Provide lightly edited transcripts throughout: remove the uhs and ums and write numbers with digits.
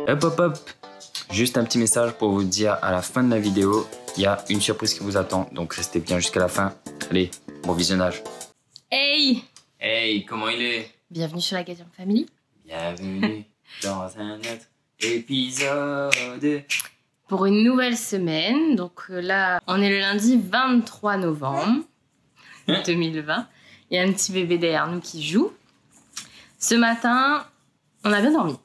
Hop hop hop. Juste un petit message pour vous dire à la fin de la vidéo, il y a une surprise qui vous attend. Donc restez bien jusqu'à la fin. Allez, bon visionnage. Hey! Hey, comment il est? Bienvenue sur la Gadian Family. Bienvenue dans un autre épisode. Pour une nouvelle semaine. Donc là, on est le lundi 23 novembre 2020. Il y a un petit bébé derrière nous qui joue. Ce matin, on a bien dormi.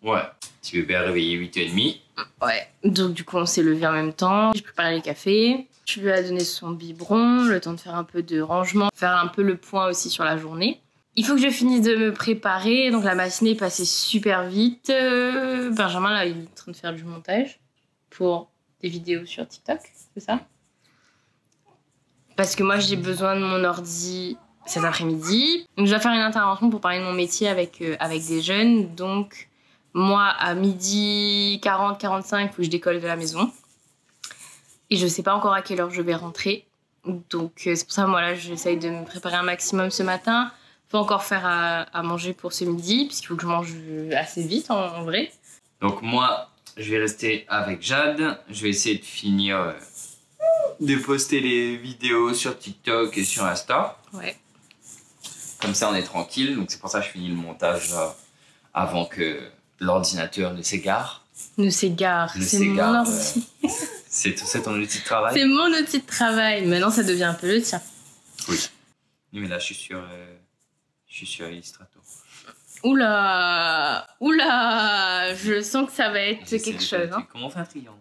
Ouais, petit bébé a réveillé 8h30. Ouais, donc du coup on s'est levé en même temps. J'ai préparé les cafés. Je lui ai donné son biberon, le temps de faire un peu de rangement, faire un peu le point aussi sur la journée. Il faut que je finisse de me préparer, donc la matinée est passée super vite. Benjamin là il est en train de faire du montage pour des vidéos sur TikTok, c'est ça? Parce que moi j'ai besoin de mon ordi cet après-midi. Donc je dois faire une intervention pour parler de mon métier avec des jeunes. Donc moi à 12h40-45 il faut que je décolle de la maison. Et je sais pas encore à quelle heure je vais rentrer. Donc c'est pour ça moi là j'essaye de me préparer un maximum ce matin. Faut encore faire à manger pour ce midi puisqu'il faut que je mange assez vite en vrai. Donc moi je vais rester avec Jade. Je vais essayer de finir de poster les vidéos sur TikTok et sur Insta. Ouais. Comme ça on est tranquille. Donc c'est pour ça que je finis le montage avant que l'ordinateur ne s'égare. C'est mon ordi. C'est ton outil de travail? C'est mon outil de travail. Maintenant ça devient un peu le tien. Oui. Mais là je suis sur Illustrator. Oula, je sens que ça va être quelque chose. Hein. Comment on fait un triangle?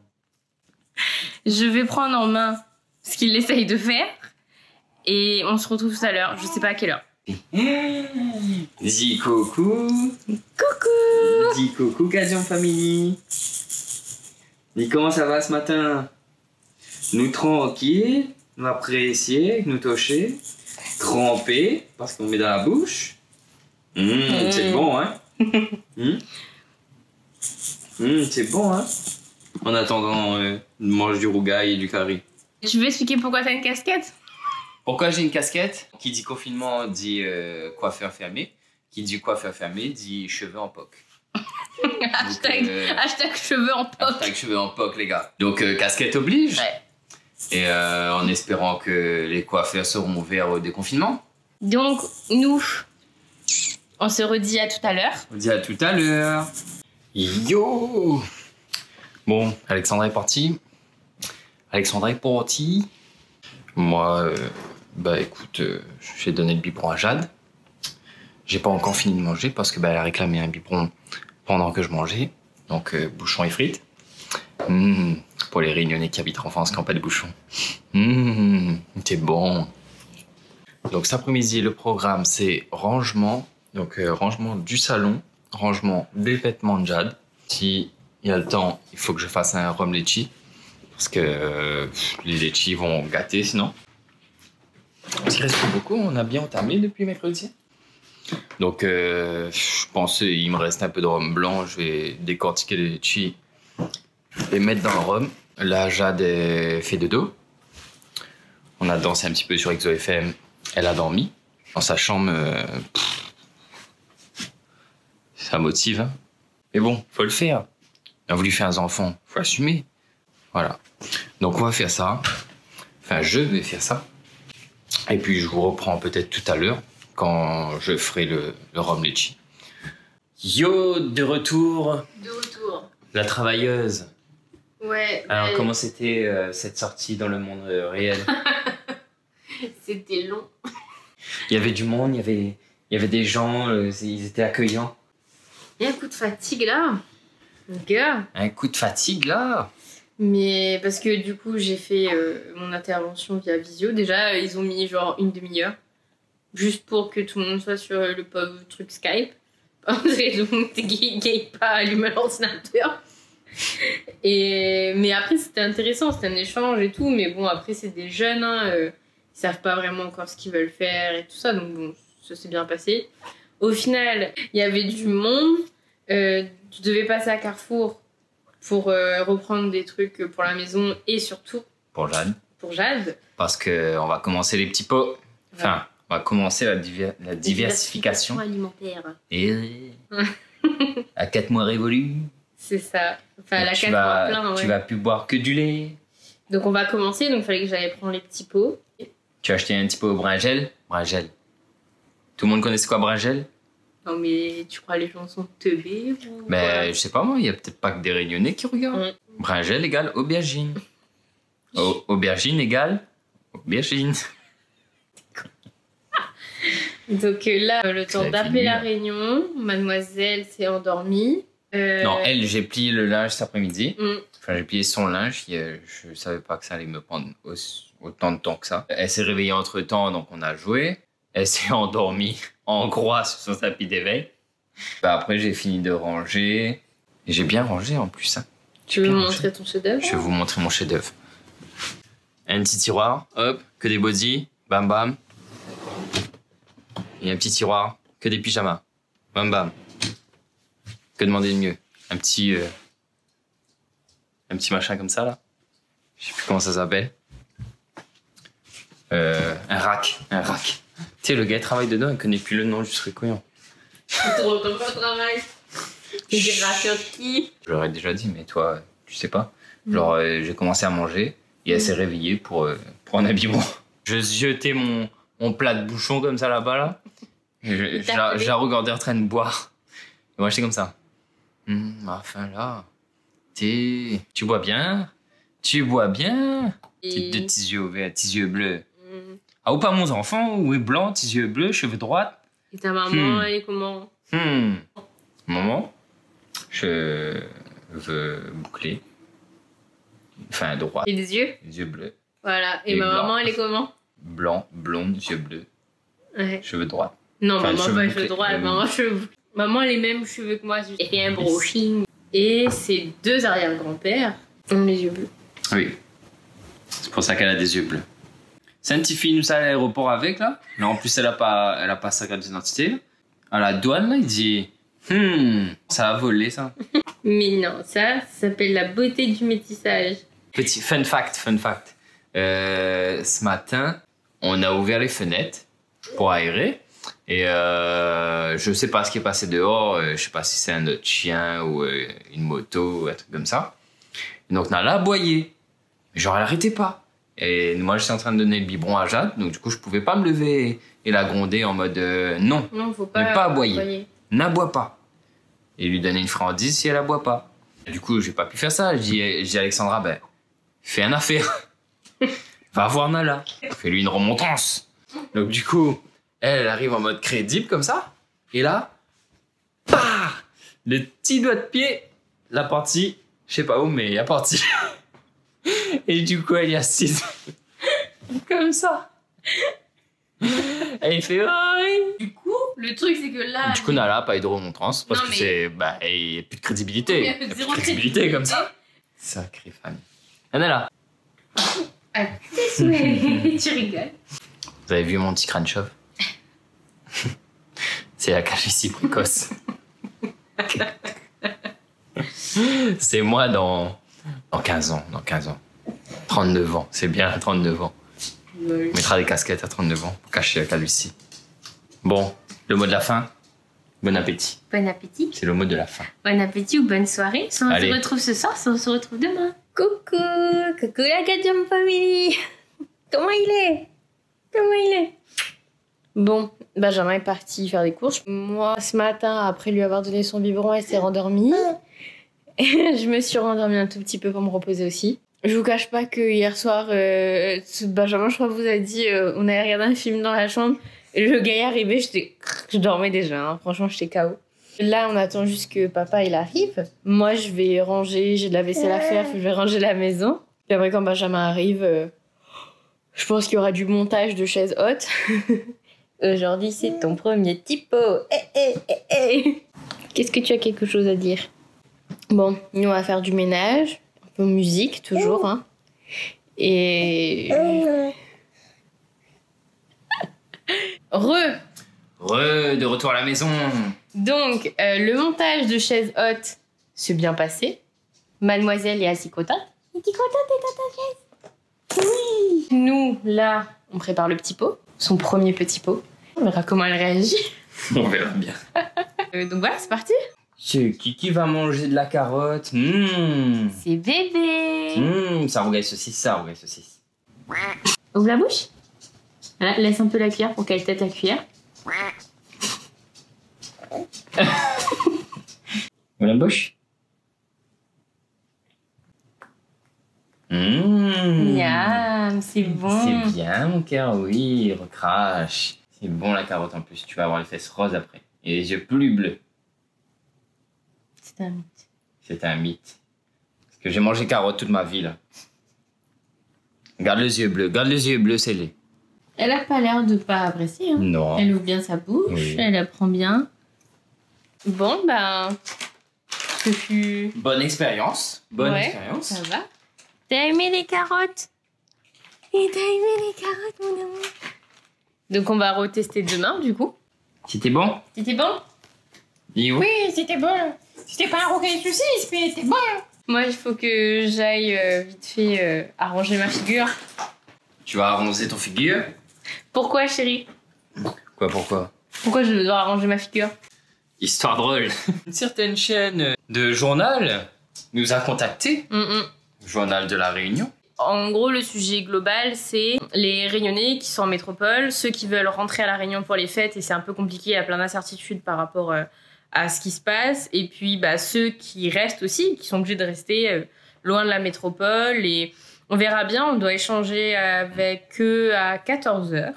Je vais prendre en main ce qu'il essaye de faire et on se retrouve tout à l'heure. Je sais pas à quelle heure. Dis coucou. Coucou. Dis coucou Gadian Family. Dis comment ça va ce matin? Nous tranquilles, on va apprécier, nous toucher, tremper parce qu'on met dans la bouche. C'est bon, hein? C'est bon, hein? En attendant, mange du rougail et du curry. Tu veux expliquer pourquoi t'as une casquette? Pourquoi j'ai une casquette? Qui dit confinement dit coiffeur fermé. Qui dit coiffeur fermé dit cheveux en poc. Hashtag cheveux en poc. Hashtag cheveux en poc, les gars. Donc casquette oblige. Ouais. Et en espérant que les coiffeurs seront ouverts au déconfinement. Donc nous, on se redit à tout à l'heure. On dit à tout à l'heure. Yo! Bon, Alexandra est partie. Moi, bah écoute, j'ai donné le biberon à Jade. J'ai pas encore fini de manger parce que bah, elle a réclamé un biberon pendant que je mangeais. Donc bouchon et frites. Pour les Réunionnais qui habitent en France qui n'ont pas de bouchon. C'est bon. Donc cet après-midi, le programme c'est rangement. Donc rangement du salon, rangement des vêtements de Jade. Si il y a le temps, il faut que je fasse un rhum litchi. Parce que les litchis vont gâter sinon. Il reste beaucoup, on a bien entamé depuis mercredi. Donc je pense qu'il me reste un peu de rhum blanc, je vais décortiquer les litchis et mettre dans le rhum. Là, Jade fait de dos. On a dansé un petit peu sur ExoFM, elle a dormi. Dans sa chambre, ça motive. Hein. Mais bon, faut le faire. On a voulu faire un enfant, faut assumer. Voilà. Donc on va faire ça. Enfin, je vais faire ça. Et puis je vous reprends peut-être tout à l'heure quand je ferai le rhum litchi. Yo, de retour. De retour. La travailleuse. Ouais. Alors comment c'était cette sortie dans le monde réel? C'était long. Il y avait du monde, il y avait des gens, ils étaient accueillants. Il y a un coup de fatigue là. Gars. Un coup de fatigue là. Mais parce que du coup j'ai fait mon intervention via visio. Déjà ils ont mis genre une demi-heure. Juste pour que tout le monde soit sur le pauvre truc Skype. Parce que tout le monde n'était pas allumé l'ordinateur. Mais après c'était intéressant, c'était un échange et tout. Mais bon après c'est des jeunes, hein, ils savent pas vraiment encore ce qu'ils veulent faire et tout ça. Donc bon, ça s'est bien passé. Au final, il y avait du monde. Tu devais passer à Carrefour pour reprendre des trucs pour la maison et surtout pour Jade. Pour Jade. Parce qu'on va commencer les petits pots. Enfin, on va commencer la diversification alimentaire. Et à 4 mois révolus. C'est ça. Enfin, Donc, la tu cave vas, en plein, ouais. tu vas plus boire que du lait. Donc on va commencer, donc il fallait que j'aille prendre les petits pots. Tu as acheté un petit peu au Bringel. Bringel. Tout le monde connaît c'est quoi Bringel? Non mais tu crois les gens sont teubés ou Mais quoi? je sais pas moi, il y a peut-être pas que des Réunionnais qui regardent. Bringel égale aubergine. Aubergine égale aubergine. Donc là, le temps Ça d'appeler finit, la là. réunion, mademoiselle s'est endormie. Non, elle, j'ai plié le linge cet après-midi. Mm. Enfin, j'ai plié son linge. Je savais pas que ça allait me prendre autant de temps que ça. Elle s'est réveillée entre-temps, donc on a joué. Elle s'est endormie en croix sur son tapis d'éveil. Bah, après, j'ai fini de ranger. Et j'ai bien rangé en plus. Hein. Tu veux bien me rangé. montrer ton chef-d'œuvre? Je vais vous montrer mon chef-d'œuvre. Un petit tiroir, hop, que des bodys, bam bam. Et un petit tiroir, que des pyjamas, bam bam. Que demander de mieux? Un petit machin comme ça là. Je sais plus comment ça s'appelle. Un rack. Tu sais, le gars il travaille dedans, il connaît plus le nom, je serais couillon. Tu retournes pas au travail. Tu diras sur qui? Je l'aurais déjà dit, mais toi, tu sais pas. Genre, j'ai commencé à manger et elle s'est réveillée pour un habillement. Je jetais mon plat de bouchon comme ça là-bas là. Je la regardais en train de boire. Et moi j'étais comme ça. Enfin là, tu bois bien? Tu bois bien? Tes deux petits yeux ouverts, petits yeux bleus. Ah, ou pas mon enfant, ou est blanc, petits yeux bleus, cheveux droits. Et ta maman, elle est comment? Maman, je veux boucler. Enfin, droit. Et les yeux? Les yeux bleus. Voilà. Et Et ma blanc. maman, elle est comment? Blanc, blonde, yeux bleus, Ouais. cheveux droits. Non, Enfin, maman, cheveux pas les bouclés. cheveux droits. Maman, cheveux. Maman, a les mêmes cheveux que moi. Elle fait un brushing. Et ses deux arrière-grands-pères ont les yeux bleus. Oui. C'est pour ça qu'elle a des yeux bleus. C'est un petit film, nous, ça, à l'aéroport avec, là. Mais en plus, elle a pas sa carte d'identité. À la douane, là, il dit ça a volé, ça. Mais non, ça s'appelle la beauté du métissage. Petit fun fact. Ce matin, on a ouvert les fenêtres pour aérer. Et je sais pas ce qui est passé dehors. Je sais pas si c'est un autre chien ou une moto ou un truc comme ça. Et donc, Nala a aboyé. Mais genre, elle arrêtait pas. Et moi, j'étais en train de donner le biberon à Jade. Donc, du coup, je pouvais pas me lever et la gronder en mode non, Non, faut pas. ne pas aboyer. N'aboie pas. Et lui donner une friandise si elle aboie pas. Et du coup, j'ai pas pu faire ça. Je dis à Alexandra, ben, fais un affaire. Va voir Nala. Fais-lui une remontrance. Donc, du coup, elle arrive en mode crédible comme ça. Et là, bah, le petit doigt de pied, la partie, je sais pas où, mais la partie. Et du coup, elle est assise comme ça. Et il fait oui. Du coup, le truc, c'est que là. Du coup, Nala a pas eu de remontrance parce Non, que mais- c'est. Bah, il n'y a plus de crédibilité. Il y a Il y a plus de zéro crédibilité comme ça. Sacrée famille. Nala, À tes souhaits. Tu rigoles. vous avez vu mon petit crâne chauve? C'est la calvitie précoce. C'est moi dans 15 ans. Dans 15 ans. 39 ans. C'est bien, 39 ans. On mettra des casquettes à 39 ans pour cacher la calvitie. Bon, le mot de la fin. Bon appétit. Bon appétit. C'est le mot de la fin. Bon appétit ou bonne soirée. Soit on Allez. se retrouve ce soir, soit on se retrouve demain. Coucou la Gadjam Family. Comment il est? Bon, Benjamin est parti faire des courses. Moi, ce matin, après lui avoir donné son biberon, elle s'est rendormie. Et je me suis rendormie un tout petit peu pour me reposer aussi. Je vous cache pas que hier soir, Benjamin, je crois, vous a dit, on avait regardé un film dans la chambre. Et le gars est arrivé, je dormais déjà. Hein. Franchement, j'étais KO. Là, on attend juste que papa il arrive. Moi, je vais ranger, j'ai de la vaisselle à faire, je vais ranger la maison. Puis après, quand Benjamin arrive, je pense qu'il y aura du montage de chaises hautes. Aujourd'hui, c'est ton premier typo. Qu'est-ce que tu as quelque chose à dire? Bon, nous, on va faire du ménage. Un peu musique, toujours. Hein. Et... De retour à la maison. Donc, le montage de chaises hautes s'est bien passé. Mademoiselle est assez contente. Elle est contente d'être dans ta chaise. Oui. Nous, là, on prépare le petit pot. Son premier petit pot. On verra comment elle réagit. On verra bien. Donc voilà, c'est parti. C'est qui va manger de la carotte? C'est bébé. Ça rougaille saucisse, ça rougaille saucisse. Ouvre la bouche. Voilà, laisse un peu la cuillère pour qu'elle tête la cuillère. Ouvre la bouche. Miam, c'est bon. C'est bien, mon cœur, oui, recrache. C'est bon la carotte en plus, tu vas avoir les fesses roses après. Et les yeux plus bleus. C'est un mythe. C'est un mythe. Parce que j'ai mangé carotte toute ma vie, là. Garde les yeux bleus, c'est laid. Elle a pas l'air de pas apprécier. Hein. Non. Elle ouvre bien sa bouche, Oui. Elle apprend bien. Bon, ben... Bonne expérience. Bonne expérience. Ça va. T'as aimé les carottes? Et t'as aimé les carottes, mon amour? Donc on va retester demain, du coup. C'était bon? C'était bon? Dis oui. C'était bon. C'était pas un roquet saucisse, mais c'était bon. Moi, il faut que j'aille vite fait arranger ma figure. Tu vas arroncer ton figure? Pourquoi, chérie? Quoi, pourquoi? Pourquoi je dois arranger ma figure? Histoire drôle. Une certaine chaîne de journal nous a contactés. Journal de la Réunion. En gros, le sujet global, c'est les Réunionnais qui sont en métropole, ceux qui veulent rentrer à La Réunion pour les fêtes, et c'est un peu compliqué, il y a plein d'incertitudes par rapport à ce qui se passe, et puis bah, ceux qui restent aussi, qui sont obligés de rester loin de la métropole, et on verra bien, on doit échanger avec eux à 14h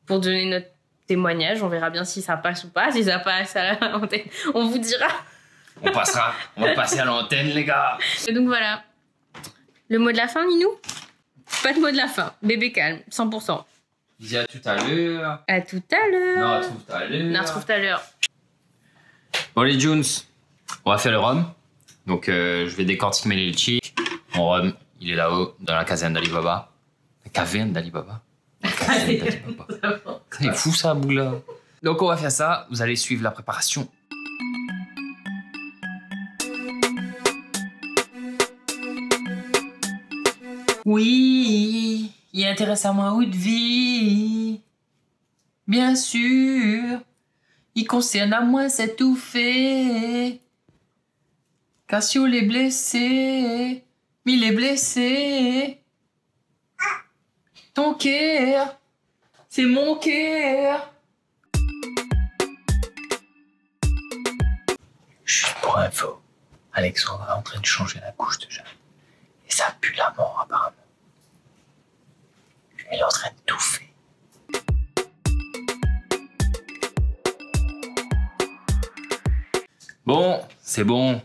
pour donner notre témoignage, on verra bien si ça passe ou pas, si ça passe à l'antenne, on vous dira. On va passer à l'antenne, les gars. Et donc voilà. Le mot de la fin, Ninou? Pas de mot de la fin. Bébé calme, 100%. Dis à tout à l'heure. À tout à l'heure. Non, à tout à l'heure. Non, retrouve tout à l'heure. Bon, les Jones, on va faire le rhum. Donc, je vais décortiquer mes litchis. Mon rhum, il est là-haut, dans la caserne d'Alibaba. La caverne d'Alibaba. La caserne d'Alibaba. C'est fou, ça, boula. Donc, on va faire ça. Vous allez suivre la préparation. Oui, il intéresse à moi ou de vie. Bien sûr, il concerne à moi cet tout fait. Cassio les blessés, mille est blessé. Ton cœur, c'est mon cœur. Juste pour info, Alexandre est en train de changer la couche de Jeanne. Et ça pue la mort, apparemment. Elle est en train de touffer. Bon, c'est bon.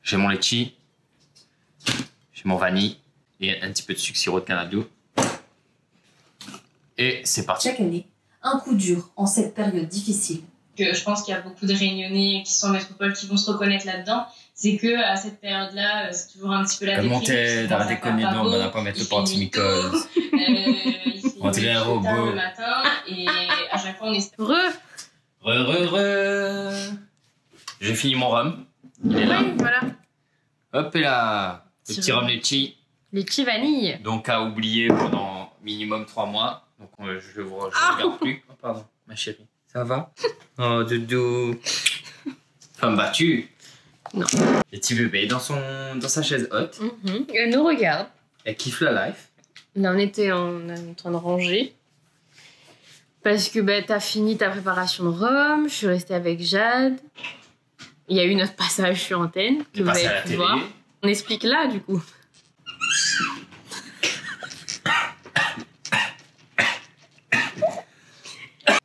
J'ai mon litchi. J'ai mon vanille. Et un petit peu de sucre sirop de canado. Et c'est parti. Chaque année, un coup dur en cette période difficile. Je pense qu'il y a beaucoup de Réunionnais qui sont en métropole qui vont se reconnaître là-dedans. C'est que à cette période-là, c'est toujours un petit peu la déprime. Monter dans la déconne, non, on va pas mettre le pantimicole. On dirait un robot. Le matin et à chaque fois on est J'ai fini mon rhum. Il est là. Oui, voilà. Hop et là. Le petit rhum litchi. Litchi vanille. Donc à oublier pendant minimum 3 mois. Donc je vous regarde plus. Oh, pardon, ma chérie. Ça va? Oh doudou. Femme battue. Non. Le petit bébé dans sa chaise haute. Elle nous regarde. Elle kiffe la life. Là, on était en train de ranger. Parce que bah, t'as fini ta préparation de rhum, je suis restée avec Jade. Il y a eu notre passage sur antenne que vous avez pu voir. On explique là, du coup.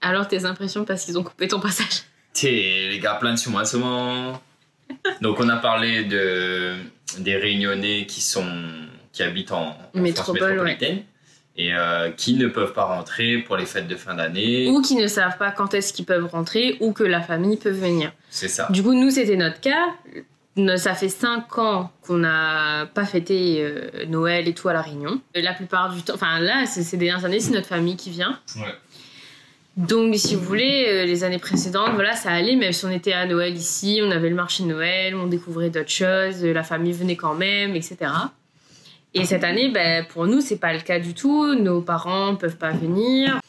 Alors, tes impressions parce qu'ils ont coupé ton passage? Les gars planent sur moi en ce moment. Donc, on a parlé des Réunionnais qui habitent en France métropolitaine. Ouais. Et qui ne peuvent pas rentrer pour les fêtes de fin d'année. Ou qui ne savent pas quand est-ce qu'ils peuvent rentrer ou que la famille peut venir. C'est ça. Du coup, nous, c'était notre cas. Ça fait 5 ans qu'on n'a pas fêté Noël et tout à La Réunion. La plupart du temps, enfin là, ces dernières années, c'est notre famille qui vient. Ouais. Donc, si vous voulez, les années précédentes, voilà, ça allait. Même si on était à Noël ici, on avait le marché de Noël, on découvrait d'autres choses, la famille venait quand même, etc. Et cette année, ben, pour nous, c'est pas le cas du tout. Nos parents peuvent pas venir.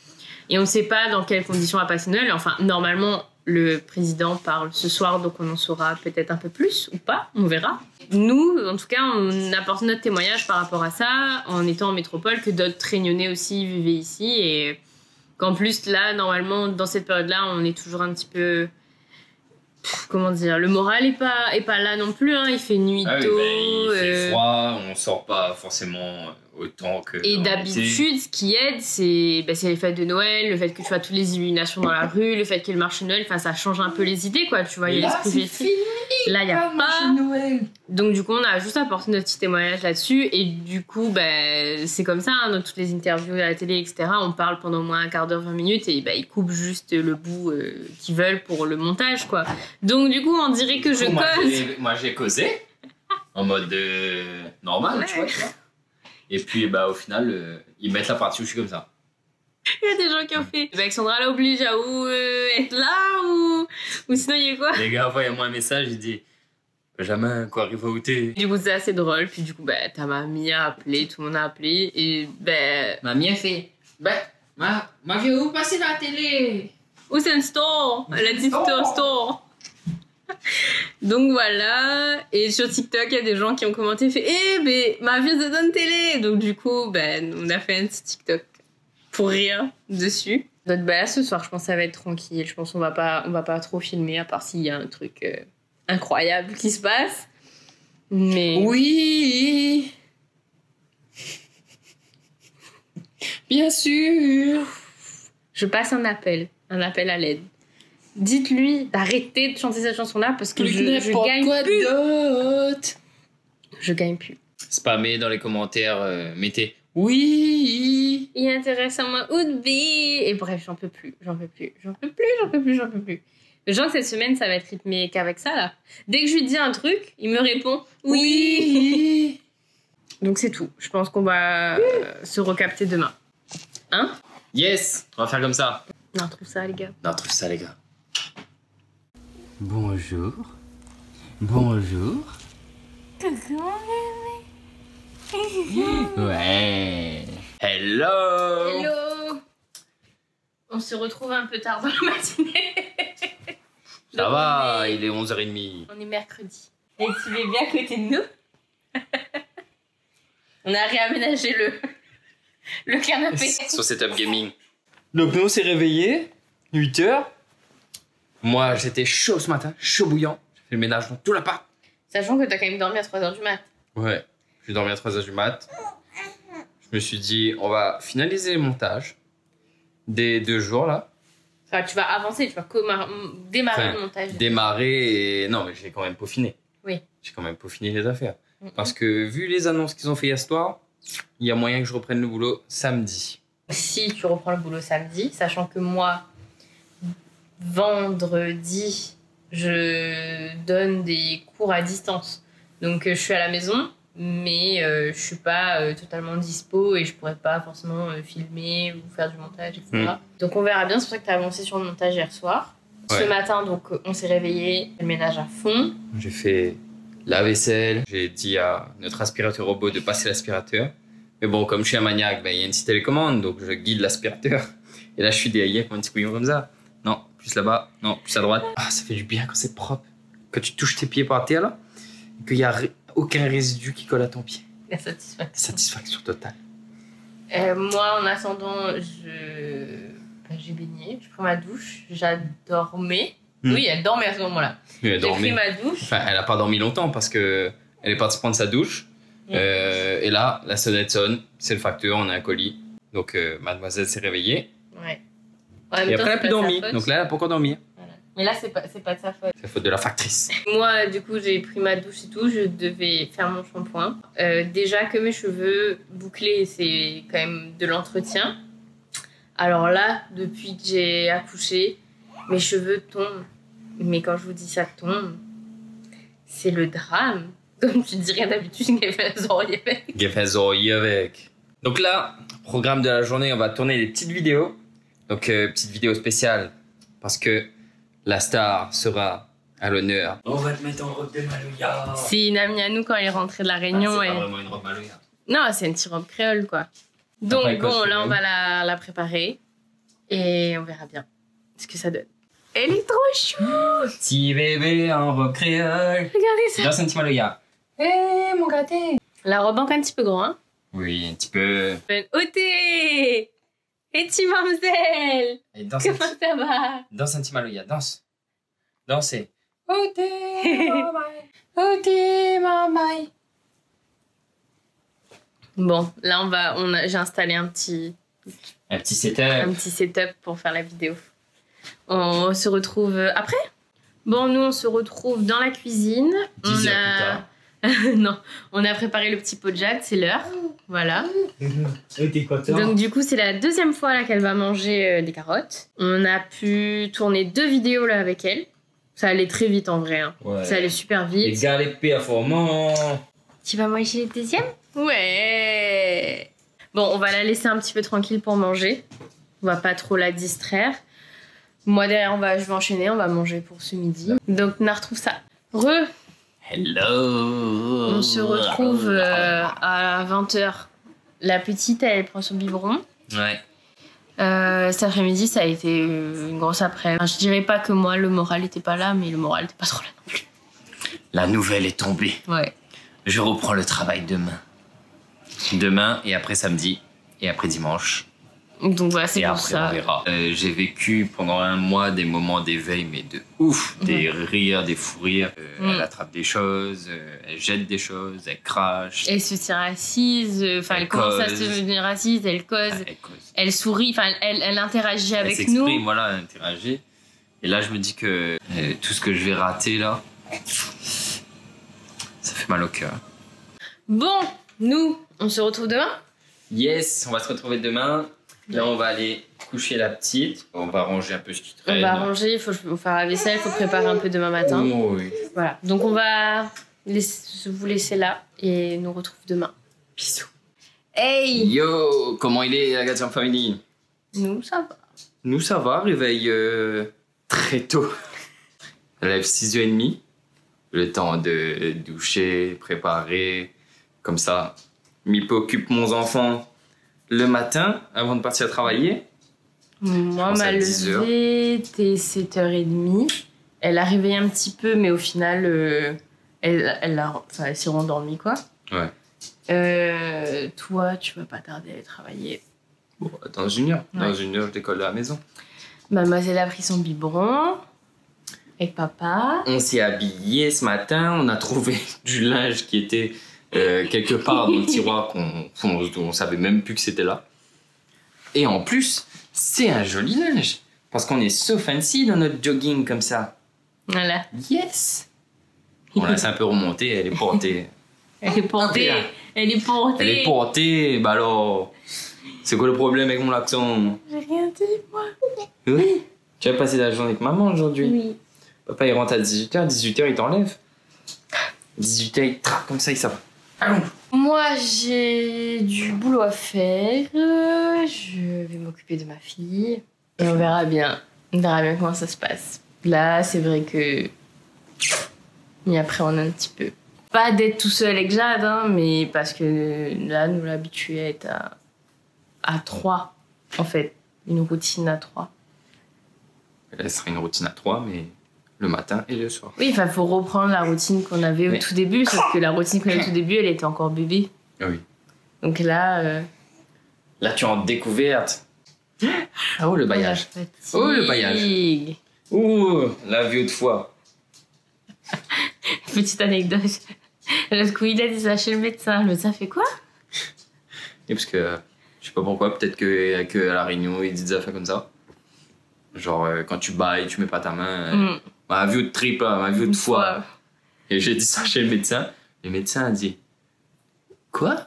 Et on ne sait pas dans quelles conditions va passer Noël. Enfin, normalement, le président parle ce soir, donc on en saura peut-être un peu plus ou pas, on verra. Nous, en tout cas, on apporte notre témoignage par rapport à ça, en étant en métropole, que d'autres Réunionnais aussi vivaient ici, et qu'en plus, là, normalement, dans cette période-là, on est toujours un petit peu... Comment dire, le moral est pas là non plus, hein. Il fait nuit tôt. Il fait froid, on sort pas forcément autant que. Et d'habitude, ce qui aide, c'est les fêtes de Noël, le fait que tu vois toutes les illuminations dans la rue, le fait qu'il y ait le marché de Noël, enfin ça change un peu les idées, quoi. Tu vois, il y a l'esprit festif. Là, il y a pas. Noël. Donc du coup, on a juste apporté notre petit témoignage là-dessus, et du coup, c'est comme ça, hein, dans toutes les interviews à la télé, etc. On parle pendant au moins un quart d'heure, 20 minutes, et ils coupent juste le bout qu'ils veulent pour le montage, quoi. Donc du coup, on dirait que je cause. Moi, j'ai causé en mode normal, Ouais. tu vois. Et puis, au final, ils mettent la partie où je suis comme ça. Il y a des gens qui ont fait. Alexandra l'oblige à être là ou sinon il y a quoi? Les gars, envoyez-moi un message, il dit Benjamin, quoi, arrive où t'es? Du coup, c'est assez drôle. Puis du coup, ta mamie a appelé, tout le monde a appelé. Et Mamie a fait ma vie, où passer la télé? où c'est un store? Elle a dit store. Donc voilà. Et sur TikTok, il y a des gens qui ont commenté, fait ma vie c'est dans télé. Donc du coup, on a fait un petit TikTok pour rire dessus. Donc là, ce soir, je pense que ça va être tranquille. Je pense qu'on va pas trop filmer, à part s'il y a un truc incroyable qui se passe. Mais Oui, bien sûr. je passe un appel à l'aide. Dites-lui d'arrêter de chanter cette chanson-là parce que je gagne plus. d'autre. Je gagne plus. Spammez dans les commentaires, mettez oui. Il intéresse à moi would be. Et bref, j'en peux plus. Je sens que cette semaine, ça va être rythmé qu'avec ça, là. Dès que je lui dis un truc, il me répond oui. Donc c'est tout. Je pense qu'on va se recapter demain. Hein? Yes, on va faire comme ça. Non, trouve ça, les gars. Non, trouve ça, les gars. Bonjour. Ouais. Hello. Hello. On se retrouve un peu tard dans la matinée. Ça Donc, va, il est 11h30. On est mercredi. Et tu es bien à côté de nous. On a réaménagé le canapé. Sur Setup Gaming. Donc nous on s'est réveillés, 8h. Moi j'étais chaud ce matin, chaud bouillant. J'ai fait le ménage dans tout l'appart. Sachant que t'as quand même dormi à 3h du mat. Ouais, j'ai dormi à 3h du mat. Je me suis dit, on va finaliser le montage des 2 jours là. Enfin, tu vas avancer, tu vas démarrer le montage. Démarrer et... Non mais j'ai quand même peaufiné. Oui. J'ai quand même peaufiné les affaires. Parce que vu les annonces qu'ils ont fait hier soir, il y a moyen que je reprenne le boulot samedi. Si tu reprends le boulot samedi, sachant que moi, vendredi, je donne des cours à distance. Donc je suis à la maison, mais je suis pas totalement dispo et je pourrais pas forcément filmer ou faire du montage, etc. Donc on verra bien, c'est pour ça que tu as avancé sur le montage hier soir. Ouais. Ce matin, donc on s'est réveillé, le ménage à fond. J'ai fait la vaisselle, j'ai dit à notre aspirateur robot de passer l'aspirateur. Mais bon, comme je suis un maniaque, il y a une petite télécommande, donc je guide l'aspirateur. Et là, je suis déhaillé comme un petit couillon comme ça. Non, plus là-bas, non, plus à droite. Ah, ça fait du bien quand c'est propre. Quand tu touches tes pieds par terre, là, et qu'il n'y a aucun résidu qui colle à ton pied. La satisfaction. Satisfaction totale. Moi, en attendant, j'ai baigné, j'ai pris ma douche, j'adormais. Oui, elle dormait à ce moment-là. Elle J'ai pris ma douche. Enfin, elle n'a pas dormi longtemps parce que elle est partie prendre sa douche. Et là, la sonnette sonne, c'est le facteur, on a un colis. Donc, mademoiselle s'est réveillée. Ouais. Et après, elle a plus dormi. Donc là, elle n'a pas encore dormi. Voilà. Mais là, c'est pas de sa faute. C'est la faute de la factrice. Moi, du coup, j'ai pris ma douche et tout. Je devais faire mon shampoing. Déjà que mes cheveux bouclés, c'est quand même de l'entretien. Alors là, depuis que j'ai accouché, mes cheveux tombent. Mais quand je vous dis ça tombe, c'est le drame. Comme tu dirais d'habitude, avec. Donc là, programme de la journée, on va tourner des petites vidéos. Donc, petite vidéo spéciale. Parce que la star sera à l'honneur. On va te mettre en robe de Maloya. C'est une amie à nous quand elle est rentrée de la Réunion. C'est pas vraiment une robe Maloya. Non, c'est une petite robe créole, quoi. Donc bon, là, on va la préparer. Et on verra bien ce que ça donne. Elle est trop chou. Petit bébé en robe créole. Regardez ça. Danse un petit Maloya. Eh, mon gâté. La robe encore un petit peu grand, hein. Oui, un petit peu. Oté. Et tu mademoiselle. Allez, danse Comment ça va? Danse un petit Maloya, danse. Dansez. Oté, mamai. Oté, mamai. Bon, là j'ai installé un petit setup pour faire la vidéo. On se retrouve après. Bon, nous on se retrouve dans la cuisine. 10 heures plus tard. Non, on a préparé le petit pot de Jade, c'est l'heure. Voilà. T'es content? Donc du coup, c'est la deuxième fois là qu'elle va manger des carottes. On a pu tourner 2 vidéos là avec elle. Ça allait très vite en vrai. Hein. Ouais. Ça allait super vite. Les galets performants. Tu vas manger le deuxième? Ouais. Bon, on va la laisser un petit peu tranquille pour manger. On va pas trop la distraire. Moi derrière, je vais enchaîner, on va manger pour ce midi. Donc on retrouve ça. Hello. On se retrouve à 20h. La petite, elle prend son biberon. Ouais. Cet après-midi, ça a été une grosse après. Enfin, je dirais pas que moi, le moral était pas là, mais le moral était pas trop là non plus. La nouvelle est tombée. Ouais. Je reprends le travail demain. Demain et après samedi et après dimanche. Donc voilà, c'est Et pour après ça. on verra. J'ai vécu pendant un mois des moments d'éveil mais de ouf. Des rires, des fous rires. Elle attrape des choses, elle jette des choses, elle crache. Elle se tient assise, enfin elle commence à se devenir assise, elle cause, Elle cause. elle sourit, enfin elle interagit Elle avec s'exprime, nous. voilà, elle interagit. Et là je me dis que tout ce que je vais rater là, ça fait mal au cœur. Bon, nous, on se retrouve demain. Yes, on va se retrouver demain. Là, on va aller coucher la petite. On va ranger un peu ce qui traîne. On va ranger, il faut faire la vaisselle, il faut préparer un peu demain matin. Oh, oui. Voilà, donc on va vous laisser là et nous retrouve demain. Bisous. Hey! Yo, comment il est la Gatian Family? Nous, ça va. Nous, ça va, réveil très tôt. Elle lève 6h30. Le temps de doucher, préparer. Comme ça, Mipo occupe mon enfant le matin avant de partir travailler. Moi, ma levée était 7h30. Elle a réveillé un petit peu, mais au final, elle s'est rendormie, quoi. Ouais. Toi, tu vas pas tarder à aller travailler. Bon, dans une heure. Ouais. Dans une heure, je décolle de la maison. Mademoiselle a pris son biberon avec papa. On s'est habillé ce matin. On a trouvé du linge qui était quelque part dans le tiroir on savait même plus que c'était là. Et en plus, c'est un joli linge. Parce qu'on est so fancy dans notre jogging comme ça. Voilà. Yes. On laisse un peu remonter, elle est portée. Elle est portée. Elle est portée. Elle est portée, bah alors. C'est quoi le problème avec mon accent? J'ai rien dit, moi. Oui. Tu vas passer la journée avec maman aujourd'hui? Oui. Papa il rentre à 18h, 18h il t'enlève. 18h il trappe comme ça, il s'en va. Allons. Moi, j'ai du boulot à faire. Je vais m'occuper de ma fille. Et on verra bien. On verra bien comment ça se passe. Là, c'est vrai que... Et après, on a un petit peu... Pas d'être tout seul avec Jade, hein, mais parce que là, nous l'habituer à être à 3, en fait. Une routine à 3. Elle sera une routine à 3, mais le matin et le soir. Oui, enfin, faut reprendre la routine qu'on avait au tout début, sauf que la routine qu'on avait au tout début, elle était encore bébé. Oui. Donc là... Là, tu es en découverte. Ah, oh, le bailliage. Oh, le bailliage. Ouh, la vie autrefois. Petite anecdote. L'autre coup, il a dit ça chez le médecin. Le médecin fait quoi? Et parce que, je sais pas pourquoi, peut-être que à la réunion, ils disent des affaires comme ça. Genre, quand tu bailles, tu mets pas ta main. Ma vie de trip, ma vie de foie. Et j'ai dit ça chez le médecin. Le médecin a dit quoi?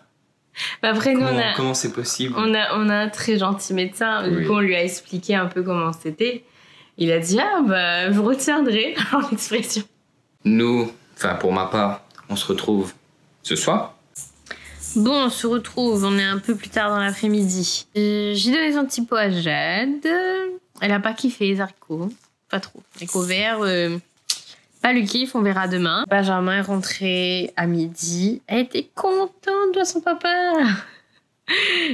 Après, nous, comment c'est possible? On a un très gentil médecin. Oui. Du coup, on lui a expliqué un peu comment c'était. Il a dit, ah, bah, je retiendrai l'expression. Nous, enfin, pour ma part, on se retrouve ce soir. Bon, on se retrouve. On est un peu plus tard dans l'après-midi. J'ai donné son petit pot à Jade. Elle a pas kiffé les haricots. Pas trop. Haricots verts, pas le kiff, on verra demain. Benjamin est rentré à midi. Elle était contente de son papa.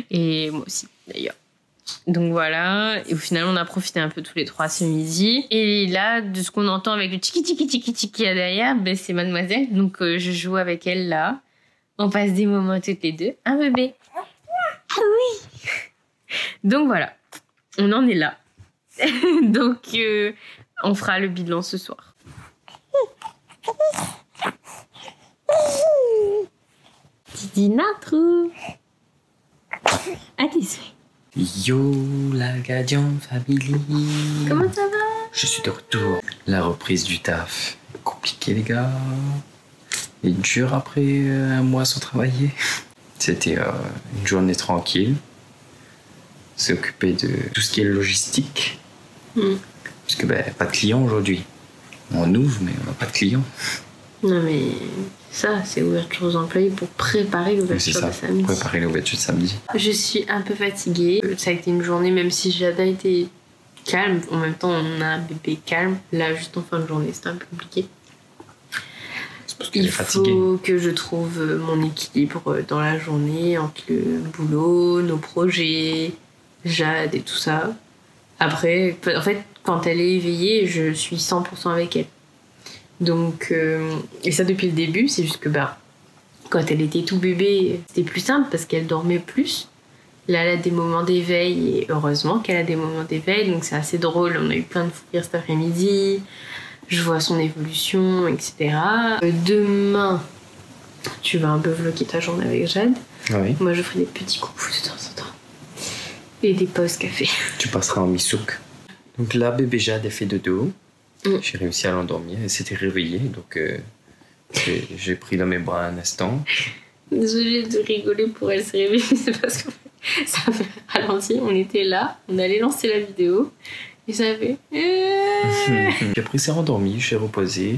Et moi aussi, d'ailleurs. Donc voilà, et au final on a profité un peu tous les trois ce midi. Et là, de ce qu'on entend avec le tiki tiki tiki tiki qu'il y a derrière, ben, c'est mademoiselle. Donc je joue avec elle là. On passe des moments toutes les deux. Un bébé. Ah oui. Donc voilà, on en est là. Donc on fera le bilan ce soir. Didi Natrou. À tes souhaits. Yo la Gadian Family. Comment ça va? Je suis de retour. La reprise du taf. Compliqué les gars. Et dur après un mois sans travailler. C'était une journée tranquille. S'occuper de tout ce qui est logistique. Parce que pas de clients aujourd'hui. On ouvre mais on n'a pas de clients. Non mais ça, c'est ouverture aux employés pour préparer l'ouverture de samedi. Préparer l'ouverture de samedi. Je suis un peu fatiguée. Ça a été une journée, même si Jade a été calme. En même temps, on a un bébé calme. Là, juste en fin de journée, c'était un peu compliqué. C'est parce qu'elle est fatiguée. Il faut que je trouve mon équilibre dans la journée entre le boulot, nos projets, Jade et tout ça. Après, en fait, quand elle est éveillée, je suis 100% avec elle. Donc, et ça depuis le début, c'est juste que quand elle était tout bébé, c'était plus simple parce qu'elle dormait plus. Là, elle a des moments d'éveil et heureusement qu'elle a des moments d'éveil, donc c'est assez drôle. On a eu plein de fous rires cet après-midi. Je vois son évolution, etc. Demain, tu vas un peu vlogger ta journée avec Jade. Oui. Moi, je ferai des petits coups de temps en temps. Et des pauses café. Tu passeras en misouk. Donc là, bébé Jade a fait dodo. J'ai réussi à l'endormir. Elle s'était réveillée, donc j'ai pris dans mes bras un instant. Désolée de rigoler pour elle se réveiller, c'est parce que ça fait ralenti. On était là, on allait lancer la vidéo et ça fait. Puis après, c'est rendormi, j'ai reposé.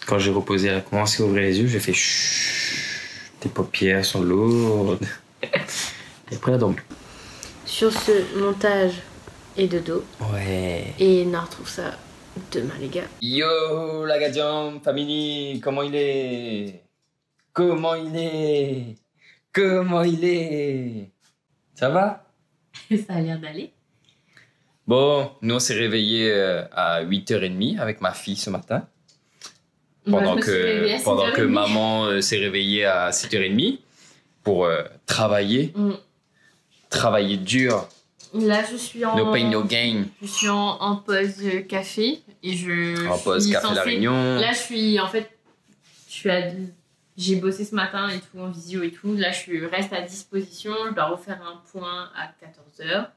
Quand j'ai reposé, elle a commencé à ouvrir les yeux. J'ai fait chut, tes paupières sont lourdes. Et après, elle a dormi. Sur ce montage et de dos. Ouais. Et on retrouve ça demain, les gars. Yo, la Gadian Family, comment il est? Comment il est? Comment il est? Ça va? Ça a l'air d'aller. Bon, nous on s'est réveillés à 8h30 avec ma fille ce matin. Pendant que maman s'est réveillée à 7h30 pour travailler. Travailler dur. Là, je suis en... No pain, no gain. Je suis en pause café. Et en pause café La Réunion. Là, j'ai bossé ce matin et tout, en visio et tout. Là, je reste à disposition. Je dois refaire un point à 14h.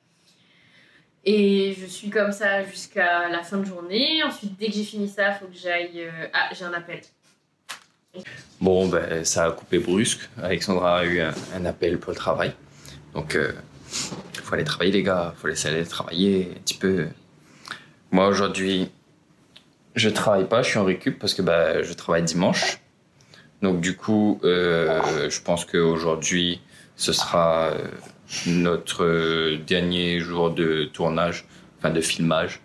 Et je suis comme ça jusqu'à la fin de journée. Ensuite, dès que j'ai fini ça, il faut que j'aille... Ah, j'ai un appel. Bon, ça a coupé brusque. Alexandra a eu un appel pour le travail. Donc, il faut aller travailler, les gars. Il faut laisser aller travailler un petit peu. Moi, aujourd'hui, je travaille pas. Je suis en récup parce que je travaille dimanche. Donc, du coup, je pense qu'aujourd'hui, ce sera notre dernier jour de tournage, enfin de filmage.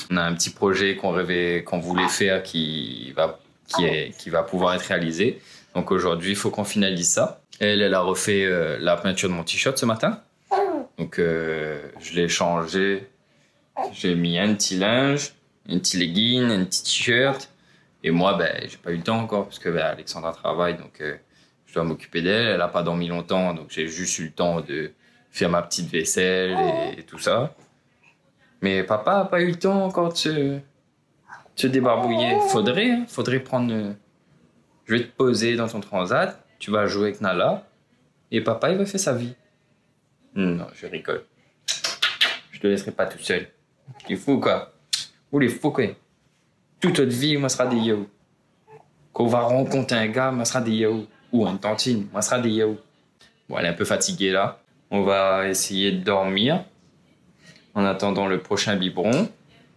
On a un petit projet qu'on voulait faire qui va pouvoir être réalisé. Donc, aujourd'hui, il faut qu'on finalise ça. Elle a refait la peinture de mon t-shirt ce matin. Donc, je l'ai changé. J'ai mis un petit linge, un petit legging, un petit t-shirt. Et moi, j'ai pas eu le temps encore parce que Alexandra travaille. Donc, je dois m'occuper d'elle. Elle a pas dormi longtemps. Donc, j'ai juste eu le temps de faire ma petite vaisselle et tout ça. Mais papa a pas eu le temps encore de se débarbouiller. Faudrait prendre... Je vais te poser dans ton transat. Tu vas jouer avec Nala. Et papa, il va faire sa vie. Non, je rigole. Je te laisserai pas tout seul. Tu es fou, quoi. Vous les fous, quoi. Toute votre vie, moi, sera des yaourts. Quand on va rencontrer un gars, moi, sera des yaourts. Ou une tantine, moi, sera des yaourts. Bon, elle est un peu fatiguée, là. On va essayer de dormir en attendant le prochain biberon.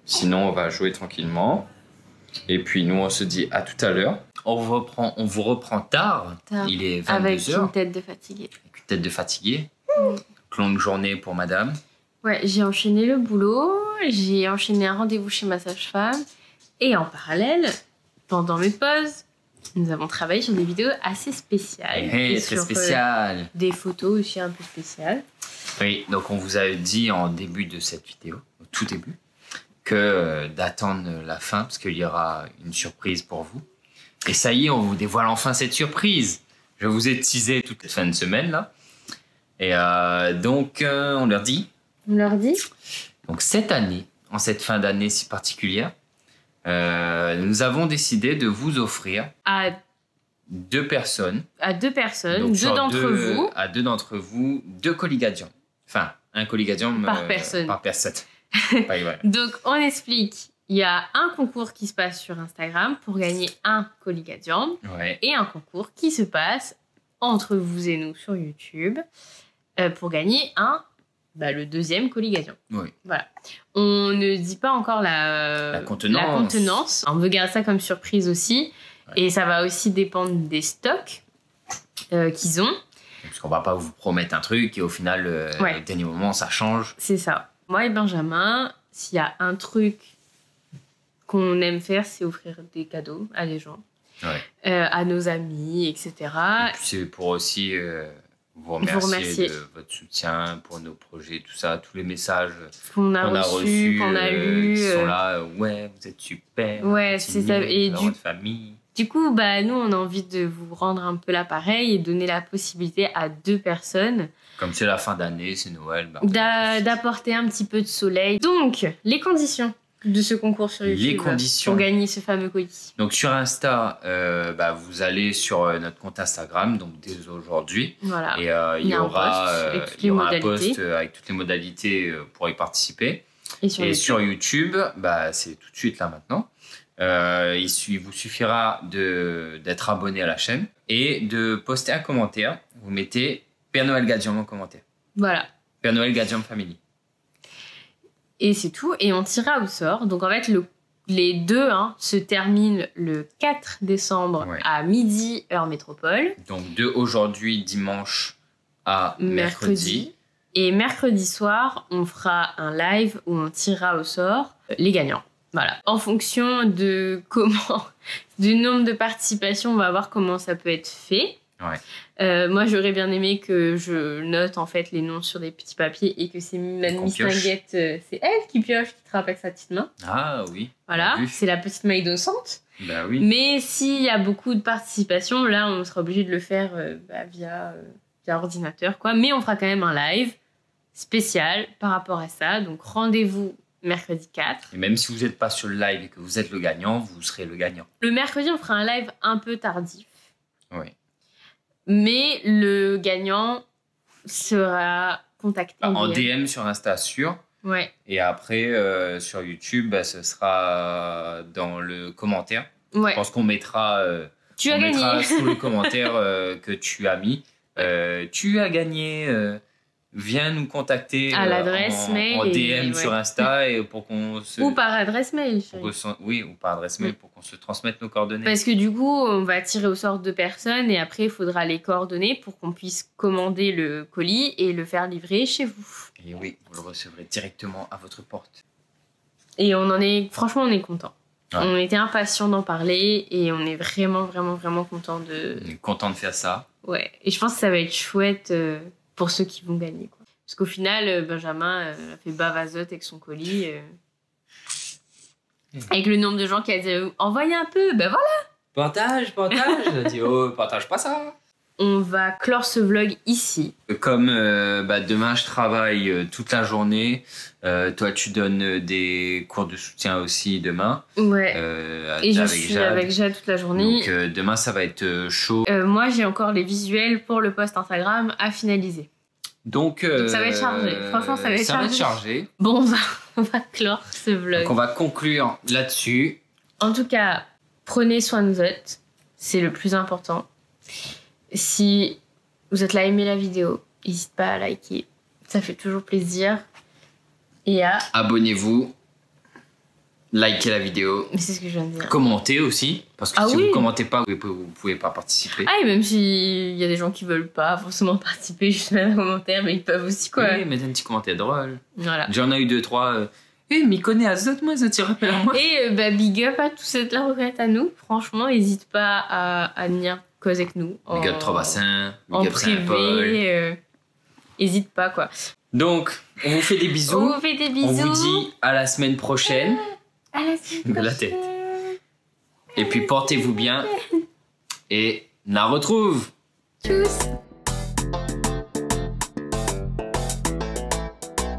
Sinon, on va jouer tranquillement. Et puis, nous, on se dit à tout à l'heure. On vous reprend tard. Il est 22h. Avec une tête de fatiguée. Avec une tête de fatiguée. Longue journée pour madame. Ouais, j'ai enchaîné le boulot. J'ai enchaîné un rendez-vous chez ma sage-femme. Et en parallèle, pendant mes pauses, nous avons travaillé sur des vidéos assez spéciales. Très spéciales. Des photos aussi un peu spéciales. Oui, donc on vous a dit en début de cette vidéo, au tout début, que d'attendre la fin parce qu'il y aura une surprise pour vous. Et ça y est, on vous dévoile enfin cette surprise. Je vous ai teasé toute la fin de semaine là. Et donc on leur dit. On leur dit. Donc cette année, en cette fin d'année si particulière, nous avons décidé de vous offrir À 2 personnes. À 2 personnes, Donc, 2 sur d'entre vous. À 2 d'entre vous, 2 Colligadium. Enfin, un Colligadium Par personne. Par personne. Ouais, voilà. Donc, on explique. Il y a un concours qui se passe sur Instagram pour gagner un Colligadium Ouais. et un concours qui se passe entre vous et nous sur YouTube pour gagner le 2e Colligadium. Oui. Voilà. On ne dit pas encore la contenance. On veut garder ça comme surprise aussi. Ouais. Et ça va aussi dépendre des stocks qu'ils ont. Parce qu'on va pas vous promettre un truc et au final, au dernier moment, ça change. C'est ça. Moi et Benjamin, s'il y a un truc qu'on aime faire, c'est offrir des cadeaux à des gens, à nos amis, etc. Et puis c'est pour aussi vous remercier de votre soutien pour nos projets, tout ça, tous les messages qu'on a reçus, qu'on a lus. Qui sont là, ouais, vous êtes super. Ouais, c'est ça. Et votre famille. Du coup, nous, on a envie de vous rendre un peu l'appareil et donner la possibilité à 2 personnes. Comme c'est la fin d'année, c'est Noël. D'apporter un petit peu de soleil. Donc, les conditions de ce concours sur YouTube. Les conditions. Pour gagner ce fameux colis. Donc, sur Insta, vous allez sur notre compte Instagram, donc dès aujourd'hui. Voilà. Et il y aura un post avec toutes les modalités pour y participer. Et sur YouTube, c'est tout de suite là maintenant. Il vous suffira d'être abonné à la chaîne et de poster un commentaire. Vous mettez Père Noël Gadium en commentaire. Voilà. Père Noël Gadium Family. Et c'est tout. Et on tirera au sort. Donc en fait, les 2 se terminent le 4 décembre à midi, heure métropole. Donc de aujourd'hui, dimanche à mercredi. Et mercredi soir, on fera un live où on tirera au sort les gagnants. Voilà. En fonction du nombre de participations, on va voir comment ça peut être fait. Ouais. Moi, j'aurais bien aimé que je note en fait les noms sur des petits papiers et que c'est Miss Minguette, c'est elle qui pioche, qui travaille avec sa petite main. Ah oui. Voilà, c'est la petite main innocente. Bah oui. Mais s'il y a beaucoup de participation, là, on sera obligé de le faire via ordinateur, quoi. Mais on fera quand même un live spécial par rapport à ça. Donc rendez-vous mercredi 4. Et même si vous n'êtes pas sur le live et que vous êtes le gagnant, vous serez le gagnant. Le mercredi, on fera un live un peu tardif. Oui. Mais le gagnant sera contacté en DM sur Insta, sûr. Ouais. Et après, sur YouTube, ce sera dans le commentaire. Ouais. Je pense qu'on mettra, tu as gagné sous le commentaire que tu as mis. Tu as gagné. Viens nous contacter à l'adresse mail en DM sur Insta et pour qu'on se... Ou par adresse mail. Oui, ou par adresse mail pour qu'on se transmette nos coordonnées. Parce que du coup, on va tirer au sort 2 personnes et après, il faudra les coordonner pour qu'on puisse commander le colis et le faire livrer chez vous. Et oui, vous le recevrez directement à votre porte. Et franchement, on est content. Ouais. On était impatients d'en parler et on est vraiment, vraiment, vraiment content de... On est content de faire ça. Ouais, et je pense que ça va être chouette... pour ceux qui vont gagner, quoi. Parce qu'au final, Benjamin a fait bavazote avec son colis. Avec le nombre de gens qui a dit « Envoyez un peu !» Ben voilà. Partage. J'ai dit « Oh, partage pas ça !» On va clore ce vlog ici. Comme demain, je travaille toute la journée. Toi, tu donnes des cours de soutien aussi demain. Ouais. Et je suis avec Jade toute la journée. Donc, demain, ça va être chaud. Moi, j'ai encore les visuels pour le post Instagram à finaliser. Donc ça va être chargé. Franchement, ça va être chargé. Bon, on va clore ce vlog. Donc, on va conclure là-dessus. En tout cas, prenez soin de vous. C'est le plus important. Si vous êtes là, aimé la vidéo, n'hésitez pas à liker. Ça fait toujours plaisir. Et à... Abonnez-vous. Likez la vidéo. Mais c'est ce que je viens de dire. Commentez aussi. Parce que si vous ne commentez pas, vous ne pouvez pas participer. Ah, et même s'il y a des gens qui ne veulent pas forcément participer, juste mettre un commentaire, mais ils peuvent aussi, quoi. Oui, mettre un petit commentaire drôle. Voilà. J'en ai eu 2-3... mais connais Azot, moi, ça te rappelle à moi. Et big up à tous ceux de la regrette à nous. Franchement, n'hésite pas à venir causer avec nous. Big up 3 bassins, en privé. N'hésite pas, quoi. Donc, on vous fait des bisous. On vous fait des bisous. On vous dit à la semaine prochaine. À la semaine De la tête. Et puis portez-vous bien. Et la retrouve. Tchuss.